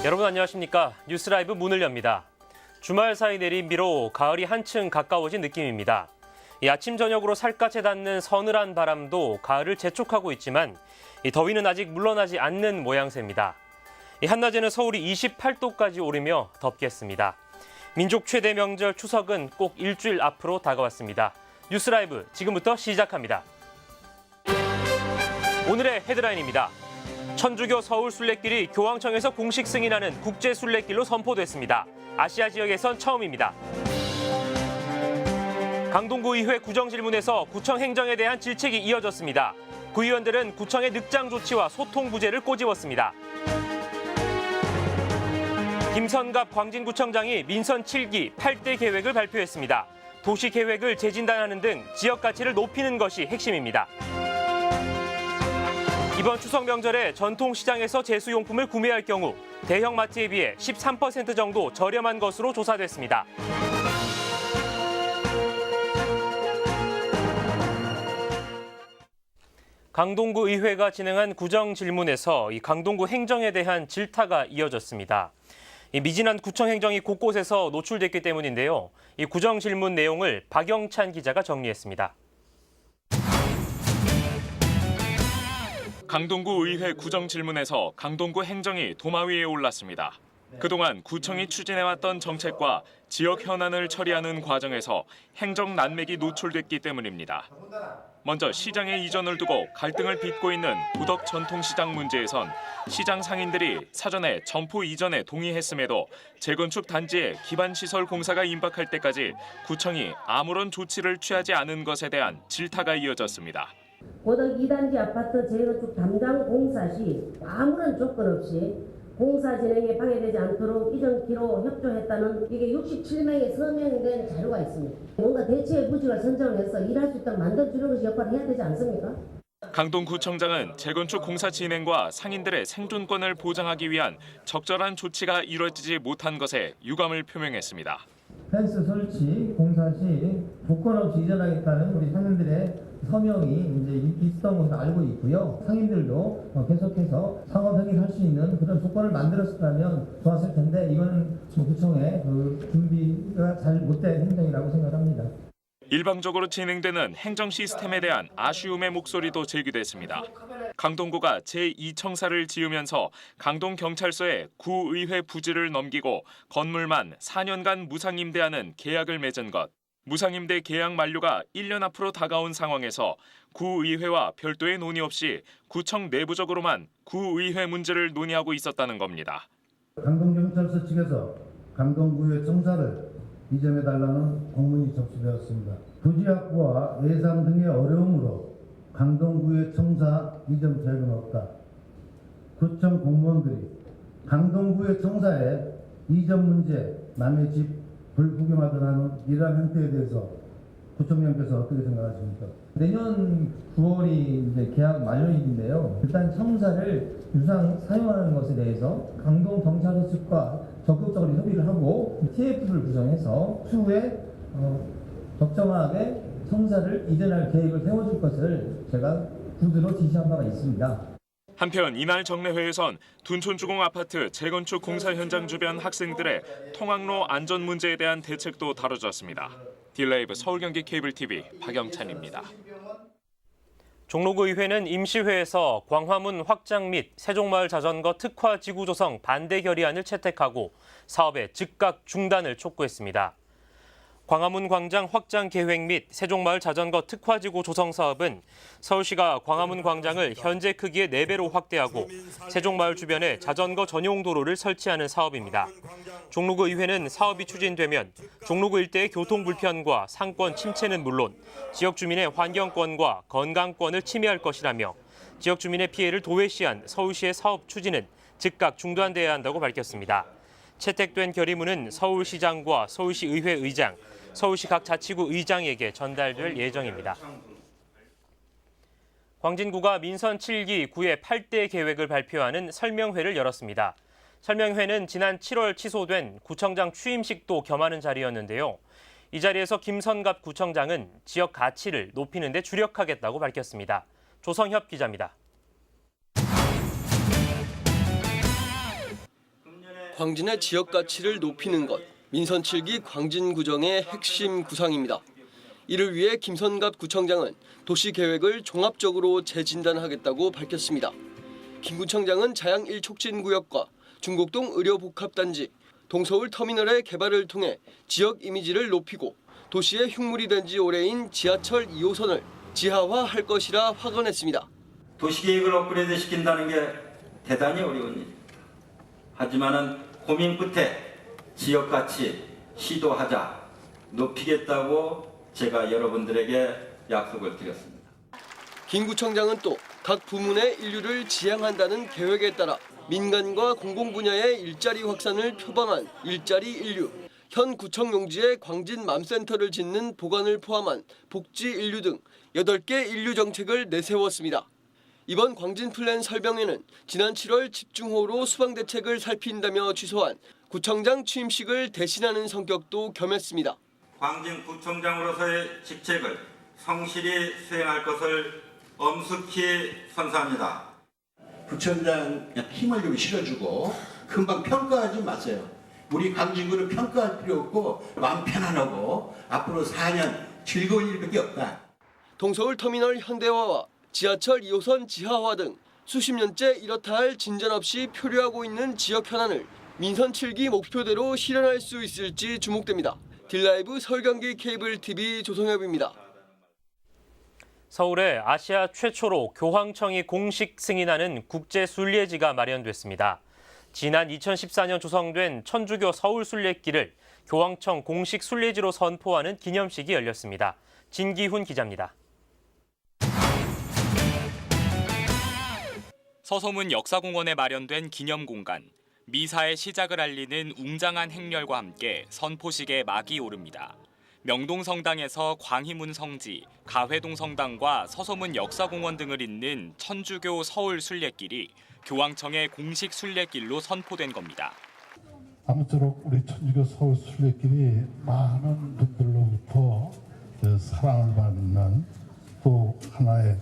여러분 안녕하십니까? 뉴스라이브 문을 엽니다. 주말 사이 내린 비로 가을이 한층 가까워진 느낌입니다. 이 아침 저녁으로 살갗에 닿는 서늘한 바람도 가을을 재촉하고 있지만 이 더위는 아직 물러나지 않는 모양새입니다. 이 한낮에는 서울이 28도까지 오르며 덥겠습니다. 민족 최대 명절 추석은 꼭 일주일 앞으로 다가왔습니다. 뉴스라이브 지금부터 시작합니다. 오늘의 헤드라인입니다. 천주교 서울 순례길이 교황청에서 공식 승인하는 국제 순례길로 선포됐습니다. 아시아 지역에선 처음입니다. 강동구 의회 구정질문에서 구청 행정에 대한 질책이 이어졌습니다. 구의원들은 구청의 늑장 조치와 소통 부재를 꼬집었습니다. 김선갑 광진구청장이 민선 7기 8대 계획을 발표했습니다. 도시 계획을 재진단하는 등 지역 가치를 높이는 것이 핵심입니다. 이번 추석 명절에 전통시장에서 제수용품을 구매할 경우 대형 마트에 비해 13% 정도 저렴한 것으로 조사됐습니다. 강동구 의회가 진행한 구정질문에서 이 강동구 행정에 대한 질타가 이어졌습니다. 이 미진한 구청 행정이 곳곳에서 노출됐기 때문인데요. 이 구정질문 내용을 박영찬 기자가 정리했습니다. 강동구 의회 구정질문에서 강동구 행정이 도마 위에 올랐습니다. 그동안 구청이 추진해왔던 정책과 지역 현안을 처리하는 과정에서 행정 난맥이 노출됐기 때문입니다. 먼저 시장의 이전을 두고 갈등을 빚고 있는 부덕 전통시장 문제에선 시장 상인들이 사전에 점포 이전에 동의했음에도 재건축 단지에 기반시설 공사가 임박할 때까지 구청이 아무런 조치를 취하지 않은 것에 대한 질타가 이어졌습니다. 고덕 2단지 아파트 재건축 담당 공사 시 아무런 조건 없이 공사 진행에 방해되지 않도록 이전기로 협조했다는 이게 67명의 서명된 자료가 있습니다. 뭔가 대체 부지를 선정을 해서 일할 수 있도록 만들어주는 것이 역할을 해야 되지 않습니까? 강동구청장은 재건축 공사 진행과 상인들의 생존권을 보장하기 위한 적절한 조치가 이루어지지 못한 것에 유감을 표명했습니다. 펜스 설치, 공사 시 조건 없이 이전하겠다는 우리 상인들의 서명이 이제 있었던 것을 알고 있고요. 상인들도 계속해서 상업 행위를 할 수 있는 그런 조건을 만들었다면 좋았을 텐데 이거는 구청의 그 준비가 잘 못된 행정이라고 생각합니다. 일방적으로 진행되는 행정 시스템에 대한 아쉬움의 목소리도 제기됐습니다. 강동구가 제2청사를 지으면서 강동경찰서에 구의회 부지를 넘기고 건물만 4년간 무상임대하는 계약을 맺은 것. 무상임대 계약 만료가 1년 앞으로 다가온 상황에서 구의회와 별도의 논의 없이 구청 내부적으로만 구의회 문제를 논의하고 있었다는 겁니다. 강동경찰서 측에서 강동구의 청사를 이전해달라는 공문이 접수되었습니다. 부지 확보와 예산 등의 어려움으로 강동구의 청사 이전 계획은 없다. 구청 공무원들이 강동구의 청사의 이전 문제, 남의 집 불구경하더라는 이러한 형태에 대해서 구청장께서 어떻게 생각하십니까? 내년 9월이 이제 계약 만료일인데요. 일단 청사를 유상 사용하는 것에 대해서 강동 경찰서 측과 적극적으로 협의를 하고 TF를 구성해서 추후에 적정하게 청사를 이전할 계획을 세워줄 것을 제가 구두로 지시한 바가 있습니다. 한편 이날 정례회에선 둔촌주공 아파트 재건축 공사 현장 주변 학생들의 통학로 안전 문제에 대한 대책도 다뤄졌습니다. 딜라이브 서울경기 케이블TV 박영찬입니다. 종로구 의회는 임시회에서 광화문 확장 및 세종마을 자전거 특화 지구 조성 반대 결의안을 채택하고 사업의 즉각 중단을 촉구했습니다. 광화문 광장 확장 계획 및 세종마을 자전거 특화지구 조성 사업은 서울시가 광화문 광장을 현재 크기의 4배로 확대하고 세종마을 주변에 자전거 전용 도로를 설치하는 사업입니다. 종로구 의회는 사업이 추진되면 종로구 일대의 교통 불편과 상권 침체는 물론 지역 주민의 환경권과 건강권을 침해할 것이라며 지역 주민의 피해를 도외시한 서울시의 사업 추진은 즉각 중단돼야 한다고 밝혔습니다. 채택된 결의문은 서울시장과 서울시 의회 의장, 서울시 각 자치구 의장에게 전달될 예정입니다. 광진구가 민선 7기 9회 8대 계획을 발표하는 설명회를 열었습니다. 설명회는 지난 7월 취소된 구청장 취임식도 겸하는 자리였는데요. 이 자리에서 김선갑 구청장은 지역 가치를 높이는 데 주력하겠다고 밝혔습니다. 조성협 기자입니다. 광진의 지역 가치를 높이는 것, 민선 7기 광진구정의 핵심 구상입니다. 이를 위해 김선갑 구청장은 도시계획을 종합적으로 재진단하겠다고 밝혔습니다. 김 구청장은 자양 1촉진구역과 중곡동 의료복합단지, 동서울 터미널의 개발을 통해 지역 이미지를 높이고 도시의 흉물이 된 지 오래인 지하철 2호선을 지하화할 것이라 확언했습니다. 도시계획을 업그레이드 시킨다는 게 대단히 어려운 일입니다. 하지만은 고민 끝에 지역 가치 시도하자, 높이겠다고 제가 여러분들에게 약속을 드렸습니다. 김 구청장은 또 각 부문의 인류를 지향한다는 계획에 따라 민간과 공공 분야의 일자리 확산을 표방한 일자리 인류, 현 구청 용지에 광진 맘센터를 짓는 보관을 포함한 복지 인류 등 8개 인류 정책을 내세웠습니다. 이번 광진 플랜 설명회는 지난 7월 집중호우로 수방 대책을 살핀다며 취소한 구청장 취임식을 대신하는 성격도 겸했습니다. 광진구청장으로서의 직책을 성실히 수행할 것을 엄숙히 선사합니다. 구청장 힘을 좀 실어주고 금방 평가하지 마세요. 우리 광진구는 평가할 필요 없고 마음 편안하고 앞으로 4년 즐거운 일밖에 없다. 동서울 터미널 현대화와 지하철 2호선 지하화 등 수십 년째 이렇다 할 진전 없이 표류하고 있는 지역 현안을 민선 7기 목표대로 실현할 수 있을지 주목됩니다. 딜라이브 서울 경기 케이블 TV 조성엽입니다. 서울에 아시아 최초로 교황청이 공식 승인하는 국제순례지가 마련됐습니다. 지난 2014년 조성된 천주교 서울순례길을 교황청 공식 순례지로 선포하는 기념식이 열렸습니다. 진기훈 기자입니다. 서소문 역사공원에 마련된 기념공간. 미사의 시작을 알리는 웅장한 행렬과 함께 선포식의 막이 오릅니다. 명동성당에서 광희문 성지, 가회동 성당과 서소문 역사공원 등을 잇는 천주교 서울 순례길이 교황청의 공식 순례길로 선포된 겁니다. 아무쪼록 우리 천주교 서울 순례길이 많은 분들로부터 사랑을 받는 또 하나의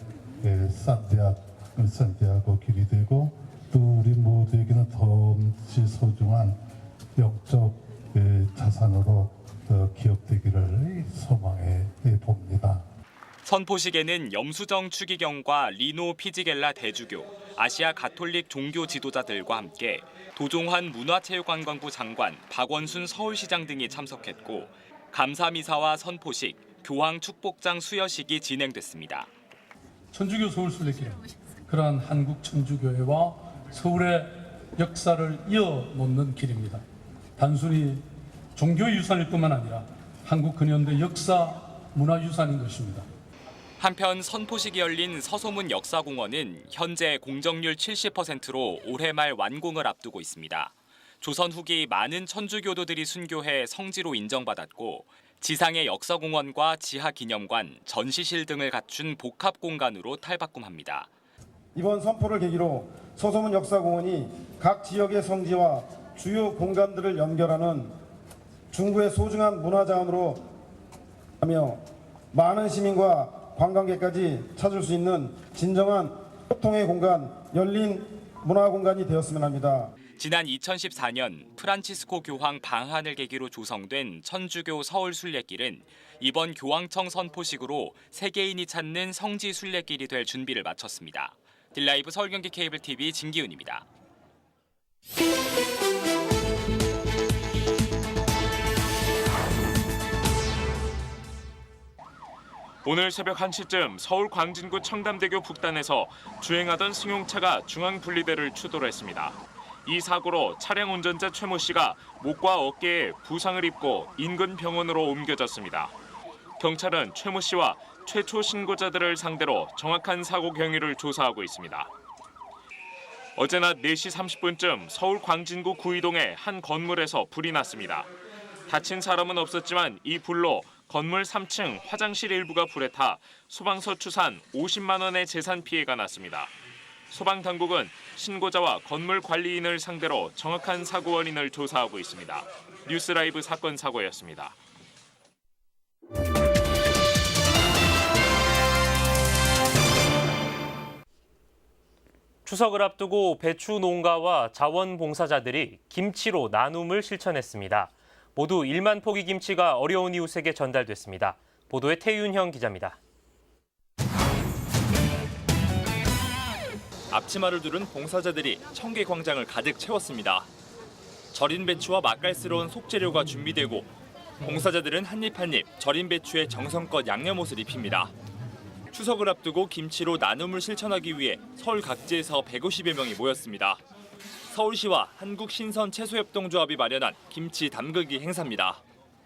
산티아고 길이 되고 또 우리 모두에게는 더없이 소중한 영적 자산으로 기억되기를 소망해 봅니다. 선포식에는 염수정 추기경과 리노 피지겔라 대주교, 아시아 가톨릭 종교 지도자들과 함께 도종환 문화체육관광부 장관, 박원순 서울시장 등이 참석했고 감사미사와 선포식, 교황 축복장 수여식이 진행됐습니다. 천주교 서울 순례길은 그러한 한국 천주교회와 서울의 역사를 이어놓는 길입니다. 단순히 종교유산일 뿐만 아니라 한국 근현대 역사 문화유산인 것입니다. 한편 선포식이 열린 서소문 역사공원은 현재 공정률 70%로 올해 말 완공을 앞두고 있습니다. 조선 후기 많은 천주교도들이 순교해 성지로 인정받았고 지상의 역사공원과 지하기념관, 전시실 등을 갖춘 복합공간으로 탈바꿈합니다. 이번 선포를 계기로 서소문 역사공원이 각 지역의 성지와 주요 공간들을 연결하는 중구의 소중한 문화자원으로 하며 많은 시민과 관광객까지 찾을 수 있는 진정한 소통의 공간, 열린 문화공간이 되었으면 합니다. 지난 2014년 프란치스코 교황 방한을 계기로 조성된 천주교 서울 순례길은 이번 교황청 선포식으로 세계인이 찾는 성지 순례길이 될 준비를 마쳤습니다. 딜라이브 서울 경기 케이블 TV 진기훈입니다. 오늘 새벽 1시쯤 서울 광진구 청담대교 북단에서 주행하던 승용차가 중앙분리대를 추돌 했습니다. 이 사고로 차량 운전자 최모 씨가 목과 어깨에 부상을 입고 인근 병원으로 옮겨졌습니다. 경찰은 최모 씨와 최초 신고자들을 상대로 정확한 사고 경위를 조사하고 있습니다. 어제 낮 4시 30분쯤 서울 광진구 구이동의 한 건물에서 불이 났습니다. 다친 사람은 없었지만 이 불로 건물 3층 화장실 일부가 불에 타 소방서 추산 50만 원의 재산 피해가 났습니다. 소방당국은 신고자와 건물 관리인을 상대로 정확한 사고 원인을 조사하고 있습니다. 뉴스라이브 사건 사고였습니다. 추석을 앞두고 배추 농가와 자원봉사자들이 김치로 나눔을 실천했습니다. 모두 1만 포기 김치가 어려운 이웃에게 전달됐습니다. 보도에 태윤형 기자입니다. 앞치마를 두른 봉사자들이 청계 광장을 가득 채웠습니다. 절인 배추와 맛깔스러운 속재료가 준비되고 봉사자들은 한입 한입 절인 배추에 정성껏 양념옷을 입힙니다. 추석을 앞두고 김치로 나눔을 실천하기 위해 서울 각지에서 150여 명이 모였습니다. 서울시와 한국신선채소협동조합이 마련한 김치 담그기 행사입니다.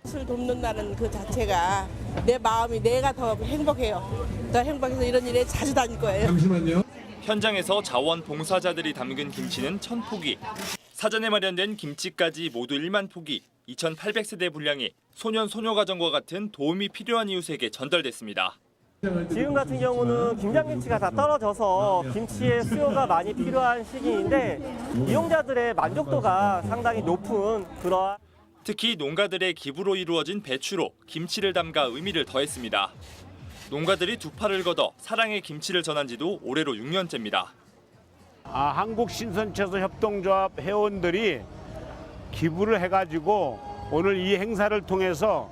술 돕는다는 그 자체가 내 마음이 내가 더 행복해요. 더 행복해서 이런 일에 자주 다닐 거예요. 잠시만요. 현장에서 자원봉사자들이 담근 김치는 1,000포기. 사전에 마련된 김치까지 모두 1만 포기, 2,800세대 분량이 소년 소녀가정과 같은 도움이 필요한 이웃에게 전달됐습니다. 지금 같은 경우는 김장김치가 다 떨어져서 김치의 수요가 많이 필요한 시기인데 이용자들의 만족도가 상당히 높은 그러한 특히 농가들의 기부로 이루어진 배추로 김치를 담가 의미를 더했습니다. 농가들이 두 팔을 걷어 사랑의 김치를 전한 지도 올해로 6년째입니다. 한국신선채소협동조합 회원들이 기부를 해가지고 오늘 이 행사를 통해서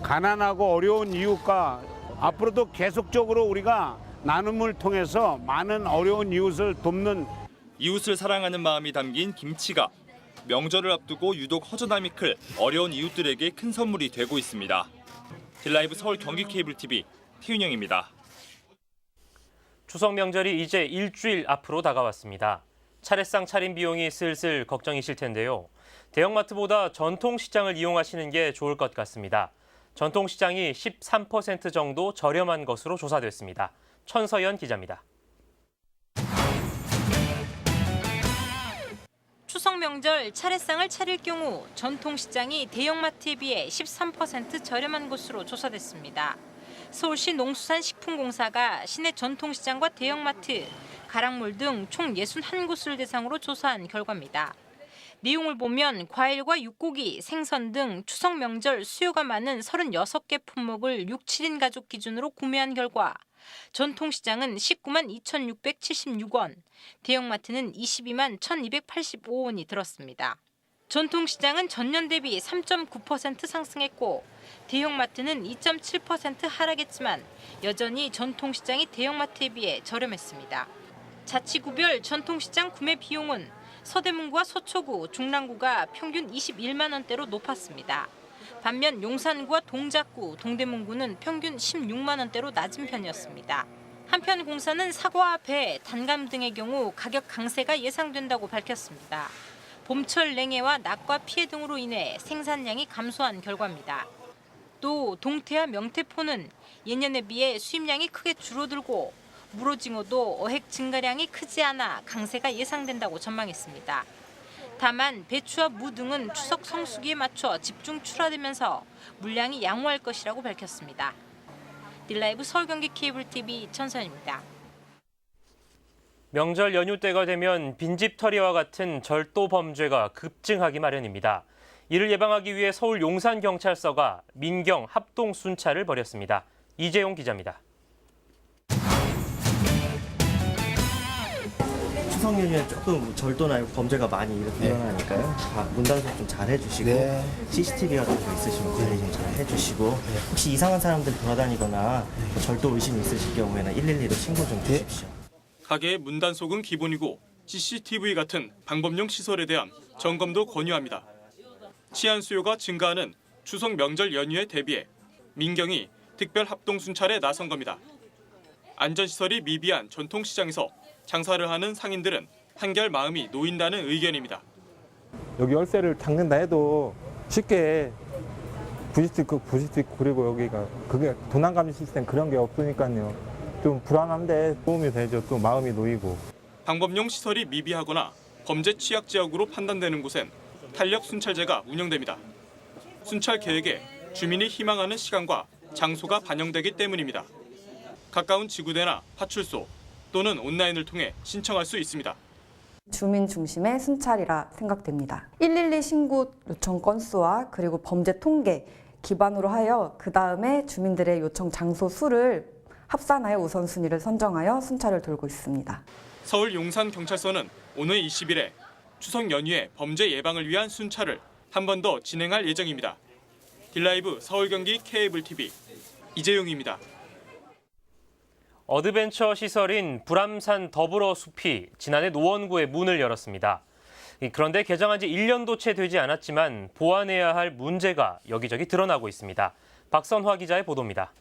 가난하고 어려운 이웃과 앞으로도 계속적으로 우리가 나눔을 통해서 많은 어려운 이웃을 돕는 이웃을 사랑하는 마음이 담긴 김치가 명절을 앞두고 유독 허전함이 클 어려운 이웃들에게 큰 선물이 되고 있습니다. 딜라이브 서울 경기 케이블 TV 태윤영입니다. 추석 명절이 이제 일주일 앞으로 다가왔습니다. 차례상 차림 비용이 슬슬 걱정이실 텐데요. 대형마트보다 전통시장을 이용하시는 게 좋을 것 같습니다. 전통시장이 13% 정도 저렴한 것으로 조사됐습니다. 천서연 기자입니다. 추석 명절 차례상을 차릴 경우 전통시장이 대형마트에 비해 13% 저렴한 것으로 조사됐습니다. 서울시 농수산식품공사가 시내 전통시장과 대형마트, 가락몰 등 총 61곳을 대상으로 조사한 결과입니다. 내용을 보면 과일과 육고기, 생선 등 추석 명절 수요가 많은 36개 품목을 6, 7인 가족 기준으로 구매한 결과 전통시장은 19만 2,676원, 대형마트는 22만 1,285원이 들었습니다. 전통시장은 전년 대비 3.9% 상승했고 대형마트는 2.7% 하락했지만 여전히 전통시장이 대형마트에 비해 저렴했습니다. 자치구별 전통시장 구매 비용은 서대문구와 서초구, 중랑구가 평균 21만 원대로 높았습니다. 반면 용산구와 동작구, 동대문구는 평균 16만 원대로 낮은 편이었습니다. 한편 공사는 사과와 배, 단감 등의 경우 가격 강세가 예상된다고 밝혔습니다. 봄철 냉해와 낙과 피해 등으로 인해 생산량이 감소한 결과입니다. 또 동태와 명태포는 예년에 비해 수입량이 크게 줄어들고 물오징어도 어획 증가량이 크지 않아 강세가 예상된다고 전망했습니다. 다만 배추와 무 등은 추석 성수기에 맞춰 집중 출하되면서 물량이 양호할 것이라고 밝혔습니다. 딜라이브 서울 경기 케이블 TV 천선입니다. 명절 연휴 때가 되면 빈집털이와 같은 절도 범죄가 급증하기 마련입니다. 이를 예방하기 위해 서울 용산경찰서가 민경 합동 순찰을 벌였습니다. 이재용 기자입니다. 추석 연휴에 조금 절도나 범죄가 많이 일어나니까요. 문단속 좀 잘 해주시고 CCTV 같은 거 있으시면 관리 좀 잘 해주시고 혹시 이상한 사람들 돌아다니거나 절도 의심 있으실 경우에는 112로 신고 좀 주십시오. 가게의 문단속은 기본이고 CCTV 같은 방법용 시설에 대한 점검도 권유합니다. 치안 수요가 증가하는 추석 명절 연휴에 대비해 민경이 특별 합동 순찰에 나선 겁니다. 안전시설이 미비한 전통시장에서 장사를 하는 상인들은 한결 마음이 놓인다는 의견입니다. 여기 열쇠를 닦는다 해도 쉽게 부실 수 있고 그리고 여기가 그게 도난감지 시스템 그런 게 없으니까요. 좀 불안한데 도움이 되죠. 또 마음이 놓이고. 방법용 시설이 미비하거나 범죄 취약 지역으로 판단되는 곳엔 탄력 순찰제가 운영됩니다. 순찰 계획에 주민이 희망하는 시간과 장소가 반영되기 때문입니다. 가까운 지구대나 파출소 또는 온라인을 통해 신청할 수 있습니다. 주민 중심의 순찰이라 생각됩니다. 112 신고 요청 건수와 그리고 범죄 통계 기반으로 하여 그 다음에 주민들의 요청 장소 수를 합산하여 우선순위를 선정하여 순찰을 돌고 있습니다. 서울 용산경찰서는 오늘 20일에 추석 연휴에 범죄 예방을 위한 순찰을 한 번 더 진행할 예정입니다. 딜라이브 서울 경기 케이블 TV 이재용입니다. 어드벤처 시설인 불암산 더불어숲이 지난해 노원구에 문을 열었습니다. 그런데 개장한 지 1년도 채 되지 않았지만 보완해야 할 문제가 여기저기 드러나고 있습니다. 박선화 기자의 보도입니다.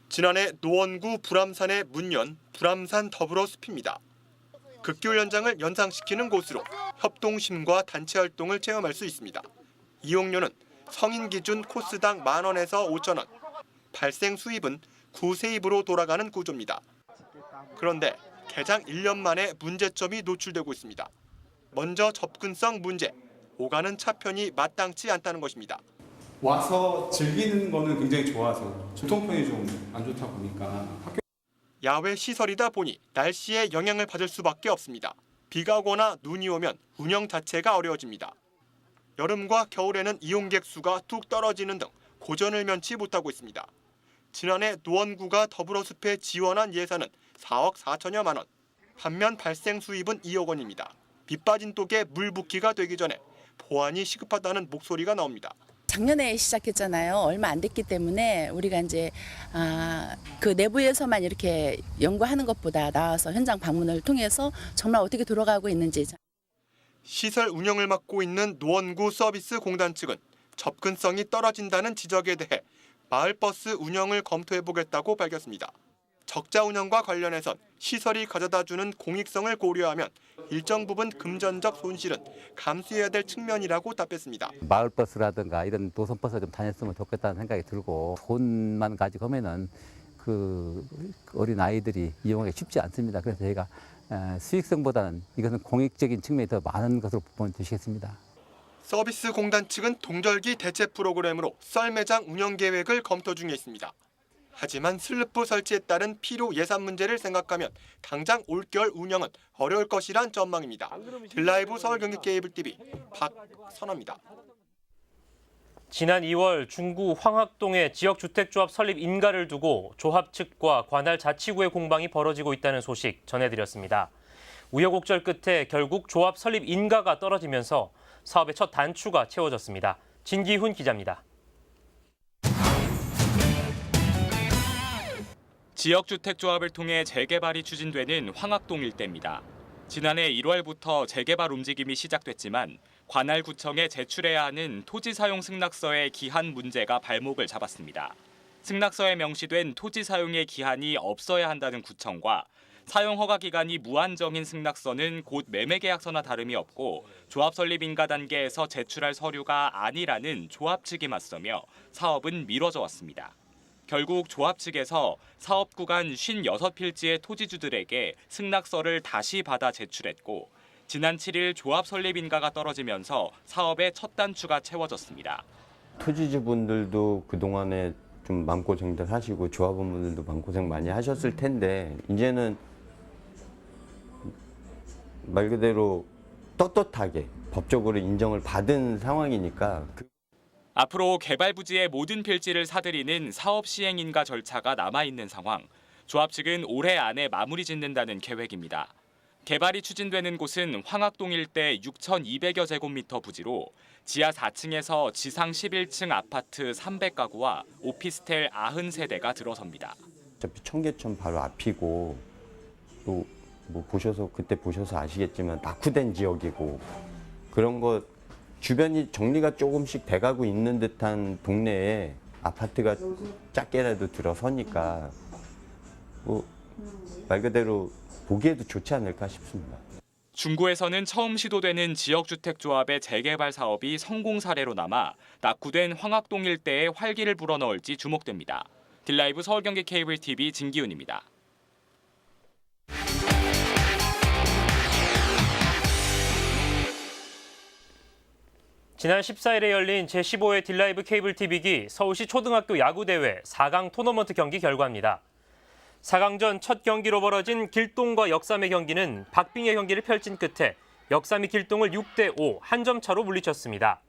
지난해 노원구 불암산에 문 연 불암산 더불어숲입니다. 극기훈 현장을 연상시키는 곳으로 협동심과 단체 활동을 체험할 수 있습니다. 이용료는 성인 기준 코스당 10,000원에서 5,000원, 발생 수입은 구세입으로 돌아가는 구조입니다. 그런데 개장 1년 만에 문제점이 노출되고 있습니다. 먼저 접근성 문제, 오가는 차편이 마땅치 않다는 것입니다. 와서 즐기는 거는 굉장히 좋아서 교통편이 좀 안 좋다 보니까 야외 시설이다 보니 날씨에 영향을 받을 수밖에 없습니다. 비가 오거나 눈이 오면 운영 자체가 어려워집니다. 여름과 겨울에는 이용객 수가 뚝 떨어지는 등 고전을 면치 못하고 있습니다. 지난해 노원구가 더불어숲에 지원한 예산은 4억 4천여만 원. 반면 발생 수입은 2억 원입니다. 빗 빠진 독에 물 붓기가 되기 전에 보완이 시급하다는 목소리가 나옵니다. 작년에 시작했잖아요. 얼마 안 됐기 때문에 우리가 이제 그 내부에서만 이렇게 연구하는 것보다 나와서 현장 방문을 통해서 정말 어떻게 돌아가고 있는지. 시설 운영을 맡고 있는 노원구 서비스 공단 측은 접근성이 떨어진다는 지적에 대해 마을버스 운영을 검토해보겠다고 밝혔습니다. 적자 운영과 관련해선 시설이 가져다주는 공익성을 고려하면 일정 부분 금전적 손실은 감수해야 될 측면이라고 답했습니다. 마을버스라든가 이런 노선버스 좀 다녔으면 좋겠다는 생각이 들고 돈만 가지고 하면은 그 어린 아이들이 이용하기 쉽지 않습니다. 그래서 저희가 수익성보다는 이것은 공익적인 측면이 더 많은 것으로 보여주시겠습니다. 서비스 공단 측은 동절기 대체 프로그램으로 썰 매장 운영 계획을 검토 중에 있습니다. 하지만 슬리프 설치에 따른 필요 예산 문제를 생각하면 당장 올겨울 운영은 어려울 것이란 전망입니다. 딜라이브 서울 경기 케이블 TV 박선화입니다. 지난 2월 중구 황학동의 지역주택조합 설립 인가를 두고 조합 측과 관할 자치구의 공방이 벌어지고 있다는 소식 전해드렸습니다. 우여곡절 끝에 결국 조합 설립 인가가 떨어지면서 사업의 첫 단추가 채워졌습니다. 진기훈 기자입니다. 지역주택조합을 통해 재개발이 추진되는 황학동 일대입니다. 지난해 1월부터 재개발 움직임이 시작됐지만 관할구청에 제출해야 하는 토지 사용 승낙서의 기한 문제가 발목을 잡았습니다. 승낙서에 명시된 토지 사용의 기한이 없어야 한다는 구청과 사용 허가 기간이 무한정인 승낙서는 곧 매매계약서나 다름이 없고 조합 설립 인가 단계에서 제출할 서류가 아니라는 조합 측이 맞서며 사업은 미뤄져 왔습니다. 결국 조합 측에서 사업 구간 56필지의 토지주들에게 승낙서를 다시 받아 제출했고 지난 7일 조합 설립 인가가 떨어지면서 사업의 첫 단추가 채워졌습니다. 토지주분들도 그동안에 좀 마음고생들 하시고 조합원분들도 마음고생 많이 하셨을 텐데 이제는 말 그대로 떳떳하게 법적으로 인정을 받은 상황이니까 앞으로 개발 부지의 모든 필지를 사들이는 사업 시행 인가 절차가 남아있는 상황. 조합 측은 올해 안에 마무리 짓는다는 계획입니다. 개발이 추진되는 곳은 황학동 일대 6,200여 제곱미터 부지로 지하 4층에서 지상 11층 아파트 300가구와 오피스텔 90세대가 들어섭니다. 어차피 청계천 바로 앞이고 또 뭐 그때 보셔서 아시겠지만 낙후된 지역이고 그런 거 주변이 정리가 조금씩 돼가고 있는 듯한 동네에 아파트가 작게라도 들어서니까 뭐 말 그대로 보기에도 좋지 않을까 싶습니다. 중구에서는 처음 시도되는 지역주택조합의 재개발 사업이 성공 사례로 남아 낙후된 황학동 일대에 활기를 불어넣을지 주목됩니다. 딜라이브 서울경기 케이블 TV 진기훈입니다. 지난 14일에 열린 제15회 딜라이브 케이블 TV기 서울시 초등학교 야구대회 4강 토너먼트 경기 결과입니다. 4강전 첫 경기로 벌어진 길동과 역삼의 경기는 박빙의 경기를 펼친 끝에 역삼이 길동을 6대5 한 점 차로 물리쳤습니다.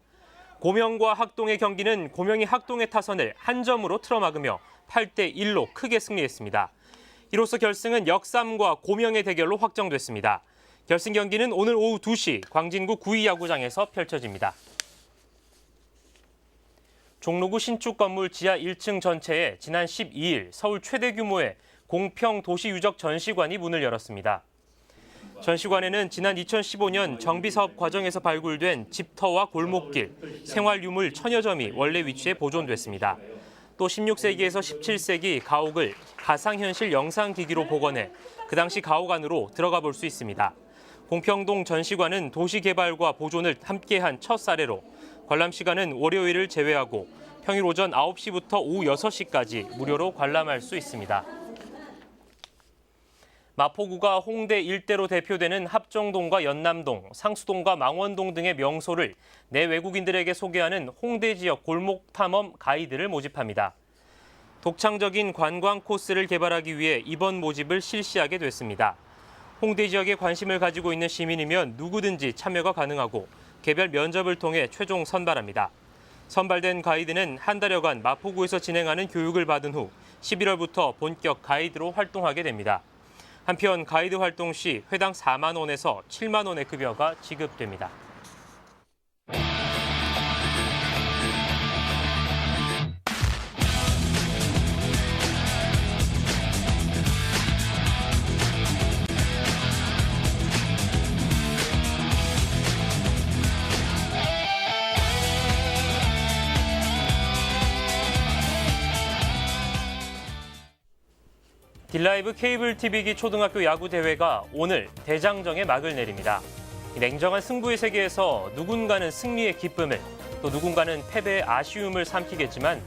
고명과 학동의 경기는 고명이 학동의 타선을 한 점으로 틀어막으며 8대1로 크게 승리했습니다. 이로써 결승은 역삼과 고명의 대결로 확정됐습니다. 결승 경기는 오늘 오후 2시 광진구 구의야구장에서 펼쳐집니다. 종로구 신축 건물 지하 1층 전체에 지난 12일 서울 최대 규모의 공평 도시유적 전시관이 문을 열었습니다. 전시관에는 지난 2015년 정비사업 과정에서 발굴된 집터와 골목길, 생활유물 1000여 점이 원래 위치에 보존됐습니다. 또 16세기에서 17세기 가옥을 가상현실 영상기기로 복원해 그 당시 가옥 안으로 들어가 볼 수 있습니다. 공평동 전시관은 도시개발과 보존을 함께한 첫 사례로 관람 시간은 월요일을 제외하고 평일 오전 9시부터 오후 6시까지 무료로 관람할 수 있습니다. 마포구가 홍대 일대로 대표되는 합정동과 연남동, 상수동과 망원동 등의 명소를 내 외국인들에게 소개하는 홍대 지역 골목 탐험 가이드를 모집합니다. 독창적인 관광 코스를 개발하기 위해 이번 모집을 실시하게 됐습니다. 홍대 지역에 관심을 가지고 있는 시민이면 누구든지 참여가 가능하고 개별 면접을 통해 최종 선발합니다. 선발된 가이드는 한 달여간 마포구에서 진행하는 교육을 받은 후 11월부터 본격 가이드로 활동하게 됩니다. 한편 가이드 활동 시 회당 4만 원에서 7만 원의 급여가 지급됩니다. 딜라이브 케이블 TV기 초등학교 야구 대회가 오늘 대장정에 막을 내립니다. 냉정한 승부의 세계에서 누군가는 승리의 기쁨을, 또 누군가는 패배의 아쉬움을 삼키겠지만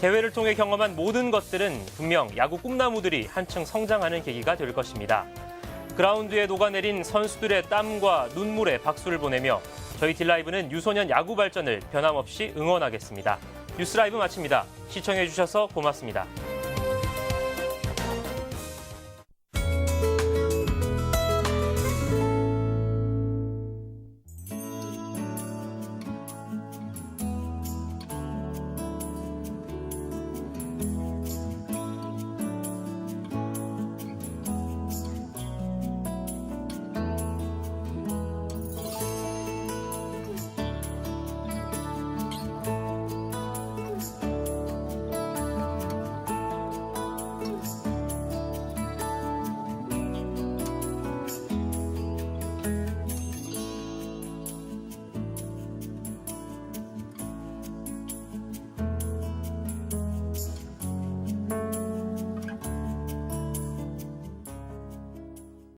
대회를 통해 경험한 모든 것들은 분명 야구 꿈나무들이 한층 성장하는 계기가 될 것입니다. 그라운드에 녹아내린 선수들의 땀과 눈물에 박수를 보내며 저희 딜라이브는 유소년 야구 발전을 변함없이 응원하겠습니다. 뉴스라이브 마칩니다. 시청해주셔서 고맙습니다.